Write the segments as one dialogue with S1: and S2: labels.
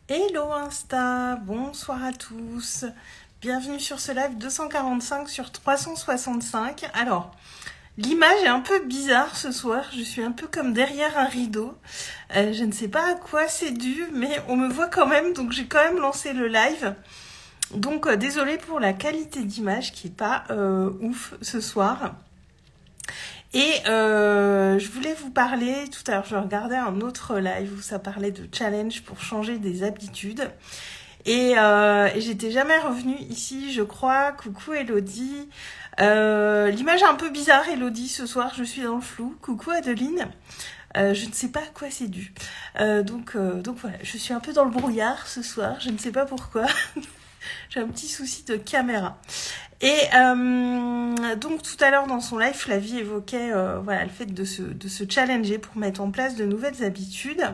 S1: Hello Insta, bonsoir à tous. Bienvenue sur ce live 245 sur 365. Alors, l'image est un peu bizarre ce soir. Je suis un peu comme derrière un rideau. Je ne sais pas à quoi c'est dû, mais on me voit quand même, donc j'ai quand même lancé le live. Donc, désolée pour la qualité d'image qui est pas ouf ce soir. Et je voulais vous parler, tout à l'heure je regardais un autre live où ça parlait de challenge pour changer des habitudes. Et j'étais jamais revenue ici, je crois. Coucou Elodie. L'image est un peu bizarre Elodie ce soir, je suis dans le flou. Coucou Adeline. Je ne sais pas à quoi c'est dû. Donc voilà, je suis un peu dans le brouillard ce soir, je ne sais pas pourquoi. J'ai un petit souci de caméra. Et donc tout à l'heure dans son live, Flavie évoquait voilà, le fait de se challenger pour mettre en place de nouvelles habitudes.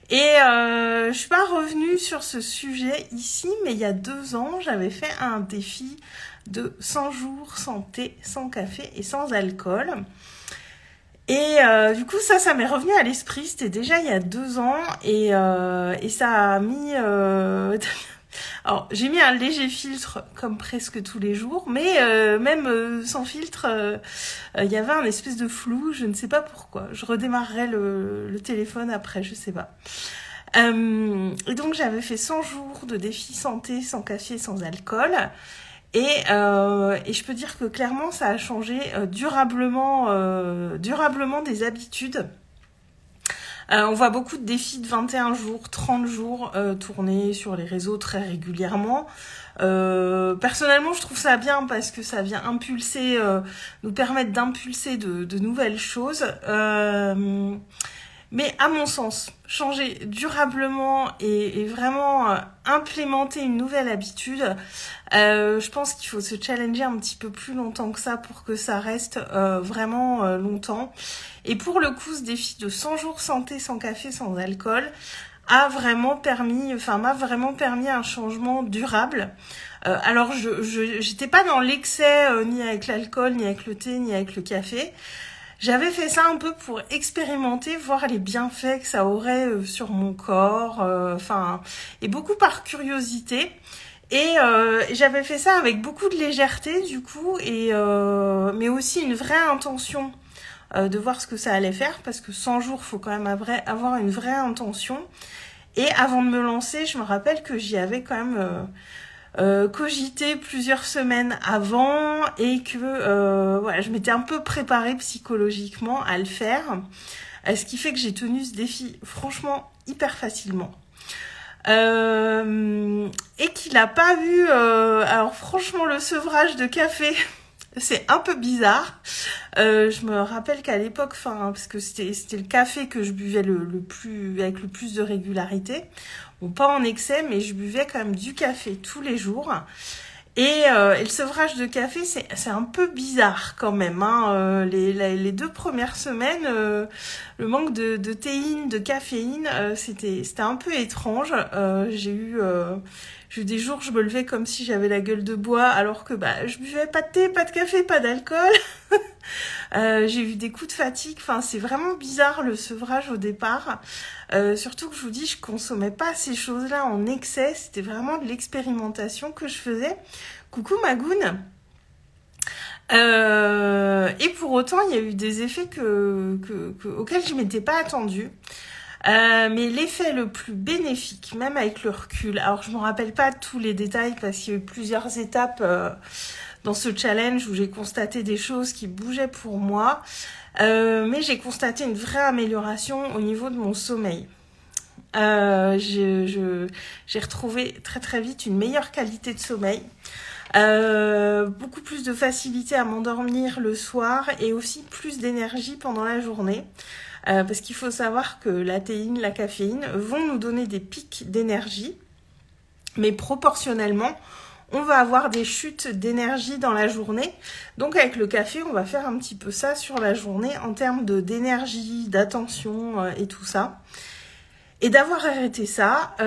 S1: Et je suis pas revenue sur ce sujet ici, mais il y a 2 ans, j'avais fait un défi de 100 jours sans thé, sans café et sans alcool. Et du coup, ça m'est revenu à l'esprit. C'était déjà il y a 2 ans et ça a mis... Alors, j'ai mis un léger filtre comme presque tous les jours, mais même sans filtre, y avait un espèce de flou, je ne sais pas pourquoi. Je redémarrerai le téléphone après, je sais pas. Et donc, j'avais fait 100 jours de défi santé, sans café, sans alcool. Et je peux dire que clairement, ça a changé durablement des habitudes. On voit beaucoup de défis de 21 jours, 30 jours tournés sur les réseaux très régulièrement. Personnellement, je trouve ça bien parce que ça vient impulser, nous permettre d'impulser de nouvelles choses. Mais à mon sens, changer durablement et vraiment implémenter une nouvelle habitude, je pense qu'il faut se challenger un petit peu plus longtemps que ça pour que ça reste vraiment longtemps. Et pour le coup, ce défi de 100 jours santé, sans café, sans alcool, m'a vraiment permis un changement durable. Alors, j'étais pas dans l'excès ni avec l'alcool, ni avec le thé, ni avec le café. J'avais fait ça un peu pour expérimenter, voir les bienfaits que ça aurait sur mon corps, et beaucoup par curiosité. Et j'avais fait ça avec beaucoup de légèreté du coup, mais aussi une vraie intention de voir ce que ça allait faire, parce que 100 jours, faut quand même avoir une vraie intention. Et avant de me lancer, je me rappelle que j'y avais quand même cogité plusieurs semaines avant et que voilà, je m'étais un peu préparée psychologiquement à le faire, ce qui fait que j'ai tenu ce défi franchement hyper facilement. Et qu'il n'a pas eu... alors franchement, le sevrage de café... C'est un peu bizarre. Je me rappelle qu'à l'époque, parce que c'était le café que je buvais avec le plus de régularité. Bon, pas en excès, mais je buvais quand même du café tous les jours. Et le sevrage de café, c'est un peu bizarre quand même. Hein. Les 2 premières semaines, le manque de théine, de caféine, c'était un peu étrange. J'ai eu des jours, je me levais comme si j'avais la gueule de bois, alors que je buvais pas de thé, pas de café, pas d'alcool. J'ai eu des coups de fatigue. Enfin, c'est vraiment bizarre le sevrage au départ. Surtout que je vous dis, je consommais pas ces choses-là en excès. C'était vraiment de l'expérimentation que je faisais. Coucou Magoun. Et pour autant, il y a eu des effets auxquels je m'étais pas attendue. Mais l'effet le plus bénéfique, même avec le recul, alors je me rappelle pas tous les détails parce qu'il y a eu plusieurs étapes dans ce challenge où j'ai constaté des choses qui bougeaient pour moi, mais j'ai constaté une vraie amélioration au niveau de mon sommeil. J'ai retrouvé très très vite une meilleure qualité de sommeil, beaucoup plus de facilité à m'endormir le soir et aussi plus d'énergie pendant la journée. Parce qu'il faut savoir que la théine, la caféine vont nous donner des pics d'énergie, mais proportionnellement, on va avoir des chutes d'énergie dans la journée. Donc avec le café, on va faire un petit peu ça sur la journée en termes d'énergie, d'attention et tout ça. Et d'avoir arrêté ça, il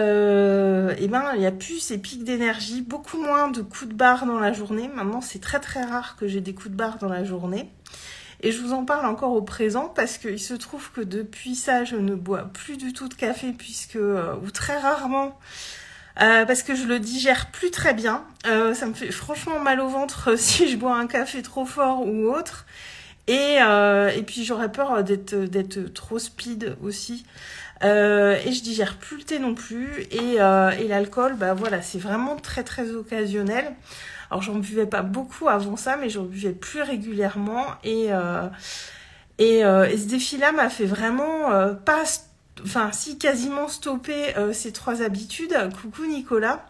S1: n'y a plus ces pics d'énergie, beaucoup moins de coups de barre dans la journée. Maintenant, c'est très très rare que j'ai des coups de barre dans la journée. Et je vous en parle encore au présent parce qu'il se trouve que depuis ça, je ne bois plus du tout de café ou très rarement, parce que je le digère plus très bien. Ça me fait franchement mal au ventre si je bois un café trop fort ou autre. Et puis j'aurais peur d'être trop speed aussi. Et je digère plus le thé non plus. Et l'alcool, bah voilà, c'est vraiment très très occasionnel. Alors j'en buvais pas beaucoup avant ça, mais j'en buvais plus régulièrement. Et ce défi-là m'a fait vraiment quasiment stopper ces 3 habitudes. Coucou Nicolas.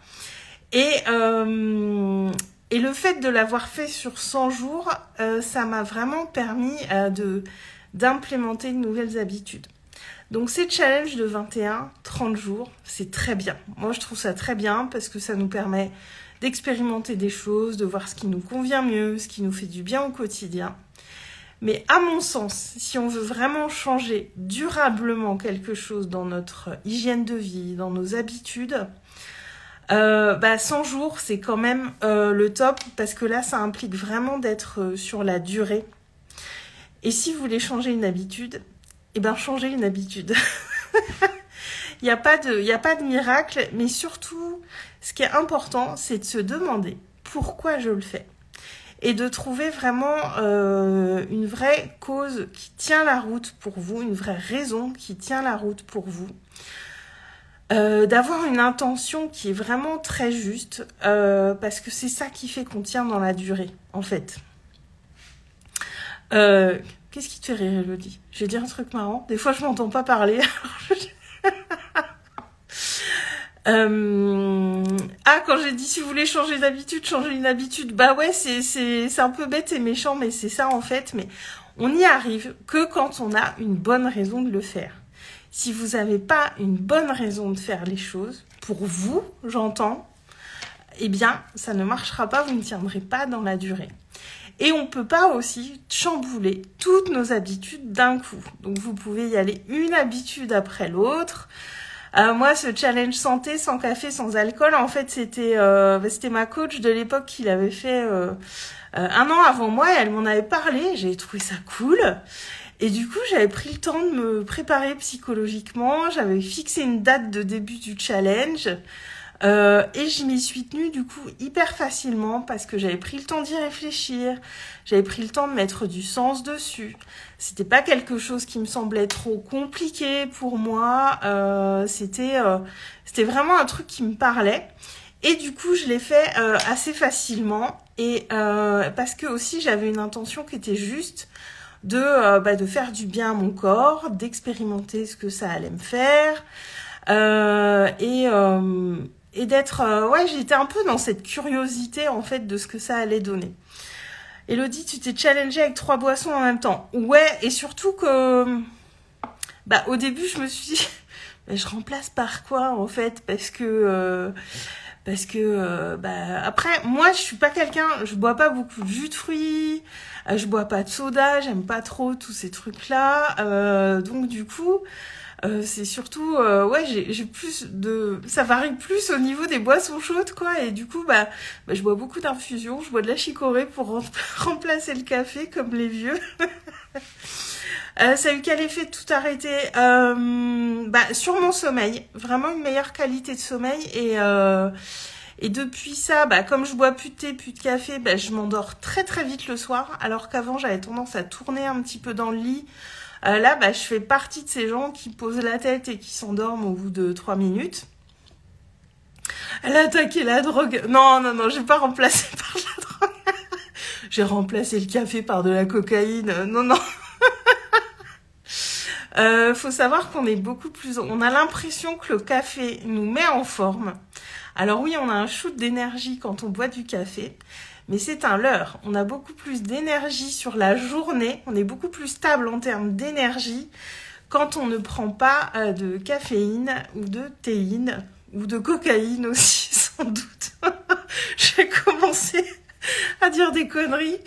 S1: Et le fait de l'avoir fait sur 100 jours, ça m'a vraiment permis d'implémenter de nouvelles habitudes. Donc ces challenges de 21, 30 jours, c'est très bien. Moi, je trouve ça très bien parce que ça nous permet d'expérimenter des choses, de voir ce qui nous convient mieux, ce qui nous fait du bien au quotidien. Mais à mon sens, si on veut vraiment changer durablement quelque chose dans notre hygiène de vie, dans nos habitudes, 100 jours, c'est quand même le top parce que là, ça implique vraiment d'être sur la durée. Et si vous voulez changer une habitude, changez une habitude. Il n'y a pas de miracle, mais surtout, ce qui est important, c'est de se demander pourquoi je le fais. Et de trouver vraiment une vraie cause qui tient la route pour vous, une vraie raison qui tient la route pour vous. D'avoir une intention qui est vraiment très juste, parce que c'est ça qui fait qu'on tient dans la durée, en fait. Qu'est-ce qui te fait rire, Elodie? Je vais dire un truc marrant. Des fois, je m'entends pas parler. Quand j'ai dit si vous voulez changer d'habitude, changer une habitude, bah ouais, c'est un peu bête et méchant, mais c'est ça en fait. Mais on n'y arrive que quand on a une bonne raison de le faire. Si vous n'avez pas une bonne raison de faire les choses, pour vous, j'entends, eh bien, ça ne marchera pas, vous ne tiendrez pas dans la durée. Et on ne peut pas aussi chambouler toutes nos habitudes d'un coup. Donc, vous pouvez y aller une habitude après l'autre. Moi, ce challenge santé, sans café, sans alcool, en fait, c'était ma coach de l'époque qui l'avait fait 1 an avant moi. Et elle m'en avait parlé. J'ai trouvé ça cool. Et du coup, j'avais pris le temps de me préparer psychologiquement. J'avais fixé une date de début du challenge. Et je m'y suis tenue du coup hyper facilement parce que j'avais pris le temps d'y réfléchir, j'avais pris le temps de mettre du sens dessus. C'était pas quelque chose qui me semblait trop compliqué pour moi, c'était vraiment un truc qui me parlait. Et du coup, je l'ai fait assez facilement et parce que aussi j'avais une intention qui était juste de faire du bien à mon corps, d'expérimenter ce que ça allait me faire et d'être j'étais un peu dans cette curiosité en fait de ce que ça allait donner. Elodie, tu t'es challengée avec 3 boissons en même temps. Ouais, et surtout que au début je me suis dit mais je remplace par quoi en fait parce que après moi je suis pas quelqu'un, je bois pas beaucoup de jus de fruits, je bois pas de soda, j'aime pas trop tous ces trucs là, donc du coup c'est surtout j'ai plus de ça varie plus au niveau des boissons chaudes quoi, et du coup je bois beaucoup d'infusions, je bois de la chicorée pour remplacer le café comme les vieux. Ça a eu quel effet de tout arrêter? Sur mon sommeil, vraiment une meilleure qualité de sommeil et depuis ça, comme je bois plus de thé, plus de café, je m'endors très très vite le soir, alors qu'avant j'avais tendance à tourner un petit peu dans le lit. Là, je fais partie de ces gens qui posent la tête et qui s'endorment au bout de 3 minutes. Elle a attaqué la drogue. Non, j'ai pas remplacé par la drogue. J'ai remplacé le café par de la cocaïne. Non. Faut savoir qu'on est beaucoup plus... On a l'impression que le café nous met en forme. Alors oui, on a un shoot d'énergie quand on boit du café. Mais c'est un leurre. On a beaucoup plus d'énergie sur la journée. On est beaucoup plus stable en termes d'énergie quand on ne prend pas de caféine ou de théine ou de cocaïne aussi, sans doute. Je vais commencer à dire des conneries.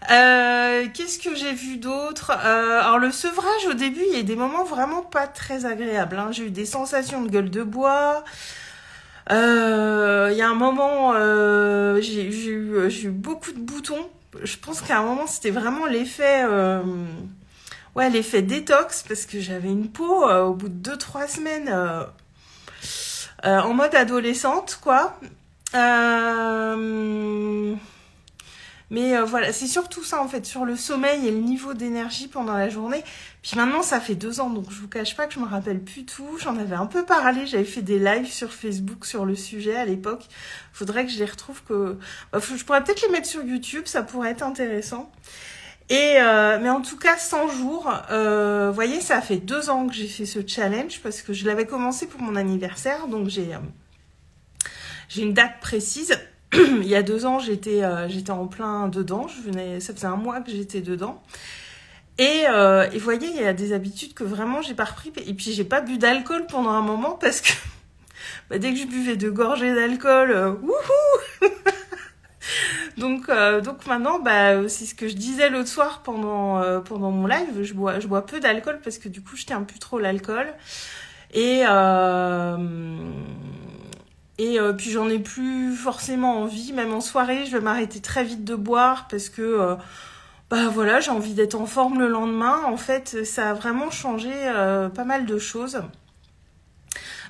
S1: Qu'est-ce que j'ai vu d'autre? Alors le sevrage, au début, il y a des moments vraiment pas très agréables. J'ai eu des sensations de gueule de bois. Il y a un moment, j'ai eu beaucoup de boutons je pense qu'à un moment, c'était vraiment l'effet... ouais, l'effet détox, parce que j'avais une peau, au bout de 2-3 semaines, en mode adolescente, quoi. Mais voilà, c'est surtout ça en fait, sur le sommeil et le niveau d'énergie pendant la journée. Puis maintenant, ça fait 2 ans, donc je vous cache pas que je me rappelle plus tout. J'en avais un peu parlé, j'avais fait des lives sur Facebook sur le sujet à l'époque. Faudrait que je les retrouve, je pourrais peut-être les mettre sur YouTube, ça pourrait être intéressant. Mais en tout cas, 100 jours, vous voyez, ça fait 2 ans que j'ai fait ce challenge parce que je l'avais commencé pour mon anniversaire, donc j'ai une date précise. Il y a 2 ans, j'étais en plein dedans. Ça faisait 1 mois que j'étais dedans. Et vous voyez, il y a des habitudes que vraiment j'ai pas repris. Et puis j'ai pas bu d'alcool pendant un moment parce que dès que je buvais 2 gorgées d'alcool, wouhou. Donc maintenant, c'est ce que je disais l'autre soir pendant mon live. Je bois peu d'alcool parce que du coup, je tiens plus trop l'alcool. Et puis j'en ai plus forcément envie, même en soirée, je vais m'arrêter très vite de boire parce que voilà, j'ai envie d'être en forme le lendemain. En fait, ça a vraiment changé pas mal de choses.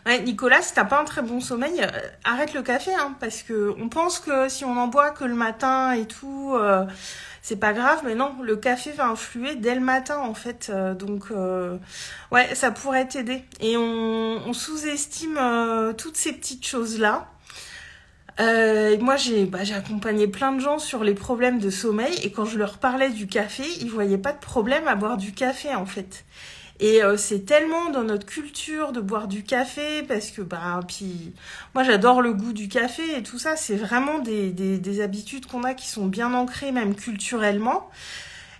S1: Ouais, Nicolas, si t'as pas un très bon sommeil, arrête le café, hein, parce que on pense que si on en boit que le matin et tout, c'est pas grave, mais non, le café va influer dès le matin en fait, ouais, ça pourrait t'aider. Et on sous-estime toutes ces petites choses-là. Moi, j'ai accompagné plein de gens sur les problèmes de sommeil, et quand je leur parlais du café, ils voyaient pas de problème à boire du café en fait. Et c'est tellement dans notre culture de boire du café, parce que puis moi j'adore le goût du café et tout ça, c'est vraiment des habitudes qu'on a qui sont bien ancrées même culturellement.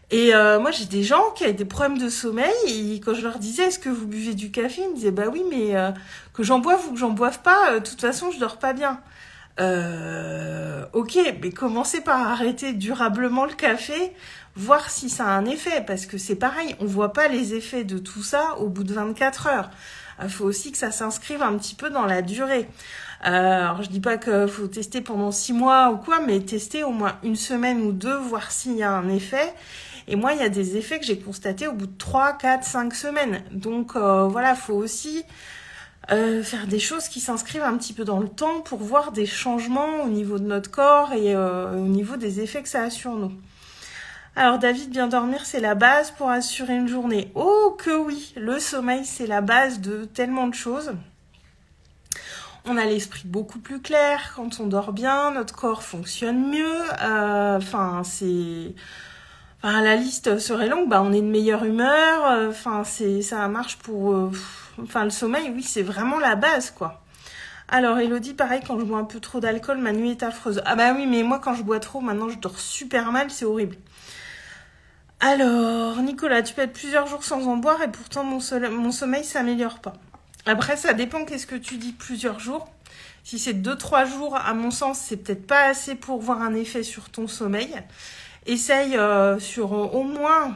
S1: Et moi j'ai des gens qui avaient des problèmes de sommeil, et quand je leur disais est-ce que vous buvez du café, ils me disaient oui, mais que j'en boive ou que j'en boive pas, de toute façon je dors pas bien. Ok, mais commencez par arrêter durablement le café, voir si ça a un effet, parce que c'est pareil, on voit pas les effets de tout ça au bout de 24 heures. Il faut aussi que ça s'inscrive un petit peu dans la durée. Alors je dis pas qu'il faut tester pendant 6 mois ou quoi, mais tester au moins 1 semaine ou 2, voir s'il y a un effet. Et moi, il y a des effets que j'ai constatés au bout de 3, 4, 5 semaines. Donc voilà, faut aussi faire des choses qui s'inscrivent un petit peu dans le temps pour voir des changements au niveau de notre corps et au niveau des effets que ça a sur nous. Alors David, bien dormir, c'est la base pour assurer une journée. Oh que oui, le sommeil, c'est la base de tellement de choses. On a l'esprit beaucoup plus clair quand on dort bien, notre corps fonctionne mieux. La liste serait longue, on est de meilleure humeur. Ça marche pour... le sommeil, oui, c'est vraiment la base, quoi. Alors, Elodie, pareil, quand je bois un peu trop d'alcool, ma nuit est affreuse. Ah bah oui, mais moi, quand je bois trop, maintenant, je dors super mal, c'est horrible. Alors, Nicolas, tu peux être plusieurs jours sans en boire et pourtant mon sommeil s'améliore pas. Après, ça dépend qu'est-ce que tu dis plusieurs jours. Si c'est 2-3 jours, à mon sens, c'est peut-être pas assez pour voir un effet sur ton sommeil. Essaye sur au moins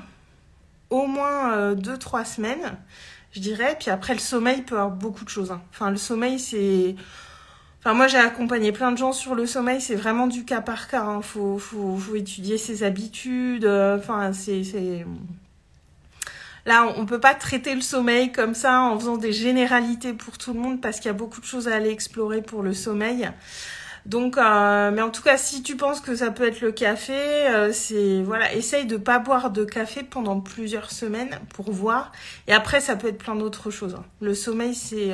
S1: 2-3 semaines, je dirais. Puis après, le sommeil peut avoir beaucoup de choses. Le sommeil, c'est... moi, j'ai accompagné plein de gens sur le sommeil. C'est vraiment du cas par cas. Faut étudier ses habitudes. Là, on peut pas traiter le sommeil comme ça en faisant des généralités pour tout le monde parce qu'il y a beaucoup de choses à aller explorer pour le sommeil. Donc, mais en tout cas, si tu penses que ça peut être le café, essaye de pas boire de café pendant plusieurs semaines pour voir. Et après, ça peut être plein d'autres choses. Le sommeil, c'est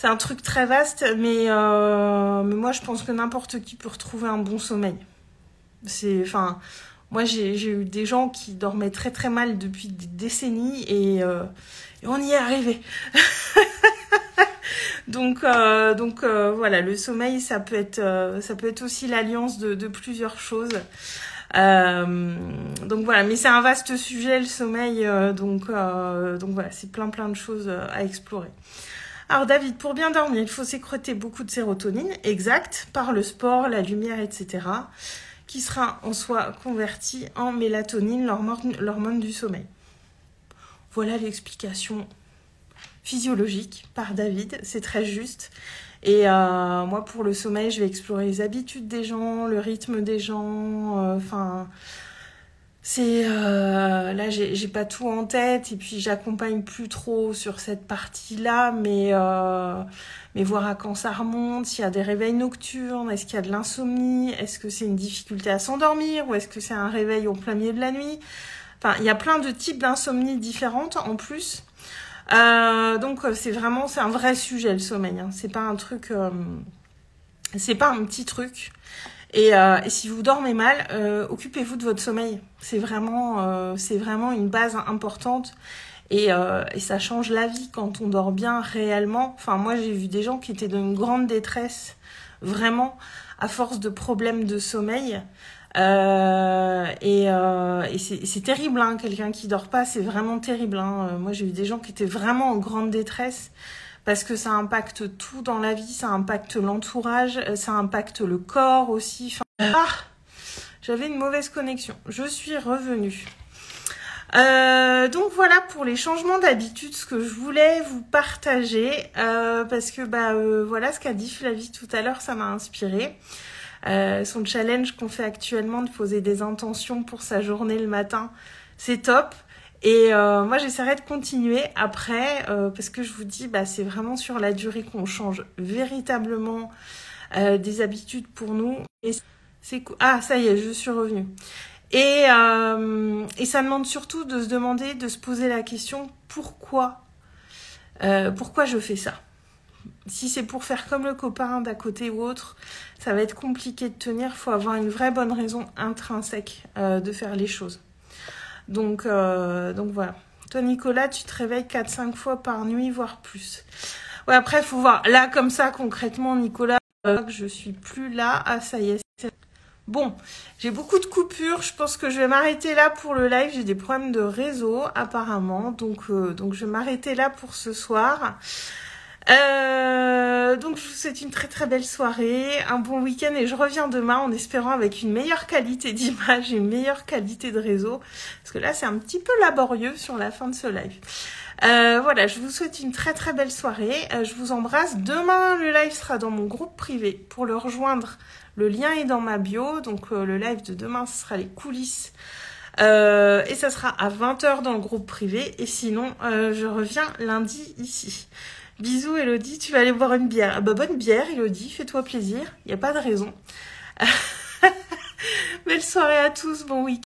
S1: un truc très vaste, mais moi, je pense que n'importe qui peut retrouver un bon sommeil. Moi, j'ai eu des gens qui dormaient très très mal depuis des décennies et on y est arrivé. Donc voilà, le sommeil, ça peut être aussi l'alliance de plusieurs choses. Donc voilà, mais c'est un vaste sujet, le sommeil. Donc voilà, c'est plein de choses à explorer. Alors David, pour bien dormir, il faut sécréter beaucoup de sérotonine, exact, par le sport, la lumière, etc., qui sera en soi convertie en mélatonine, l'hormone du sommeil. Voilà l'explication physiologique par David, c'est très juste. Et moi, pour le sommeil, je vais explorer les habitudes des gens, le rythme des gens. Enfin, c'est là, j'ai pas tout en tête. Et puis, j'accompagne plus trop sur cette partie-là, mais voir à quand ça remonte, s'il y a des réveils nocturnes, est-ce qu'il y a de l'insomnie, est-ce que c'est une difficulté à s'endormir ou est-ce que c'est un réveil au plein milieu de la nuit. Enfin, il y a plein de types d'insomnie différentes en plus. Donc c'est un vrai sujet le sommeil. Hein. C'est pas un truc, c'est pas un petit truc. Et si vous dormez mal, occupez-vous de votre sommeil. C'est vraiment une base importante. Et ça change la vie quand on dort bien réellement. Enfin, moi j'ai vu des gens qui étaient dans une grande détresse, vraiment, à force de problèmes de sommeil. Et c'est terrible, hein, quelqu'un qui dort pas, c'est vraiment terrible. Hein. Moi, j'ai vu des gens qui étaient vraiment en grande détresse parce que ça impacte tout dans la vie, ça impacte l'entourage, ça impacte le corps aussi. Enfin, j'avais une mauvaise connexion. Je suis revenue. Donc voilà pour les changements d'habitude, ce que je voulais vous partager, parce que voilà ce qu'a dit Flavie tout à l'heure, ça m'a inspirée. Son challenge qu'on fait actuellement de poser des intentions pour sa journée le matin, c'est top. Et moi, j'essaierai de continuer après, parce que je vous dis, c'est vraiment sur la durée qu'on change véritablement des habitudes pour nous. Et c'est cool. Ah, ça y est, je suis revenue. Et ça demande surtout de se demander, de se poser la question, pourquoi je fais ça ? Si c'est pour faire comme le copain d'à côté ou autre, ça va être compliqué de tenir. Il faut avoir une vraie bonne raison intrinsèque de faire les choses. Donc voilà. Toi, Nicolas, tu te réveilles 4-5 fois par nuit, voire plus. Ouais, après, il faut voir. Là, comme ça, concrètement, Nicolas, je suis plus là. Ah, ça y est. Bon, j'ai beaucoup de coupures. Je pense que je vais m'arrêter là pour le live. J'ai des problèmes de réseau, apparemment. Donc je vais m'arrêter là pour ce soir. Donc je vous souhaite une très très belle soirée, un bon week-end et je reviens demain en espérant avec une meilleure qualité d'image et une meilleure qualité de réseau parce que là c'est un petit peu laborieux sur la fin de ce live. Voilà, je vous souhaite une très très belle soirée, je vous embrasse. Demain le live sera dans mon groupe privé. Pour le rejoindre, le lien est dans ma bio, donc le live de demain ce sera les coulisses. Et ça sera à 20h dans le groupe privé et sinon je reviens lundi ici. Bisous Elodie, tu vas aller boire une bière. Ah bah bonne bière Elodie, fais-toi plaisir, il n'y a pas de raison. Belle soirée à tous, bon week-end.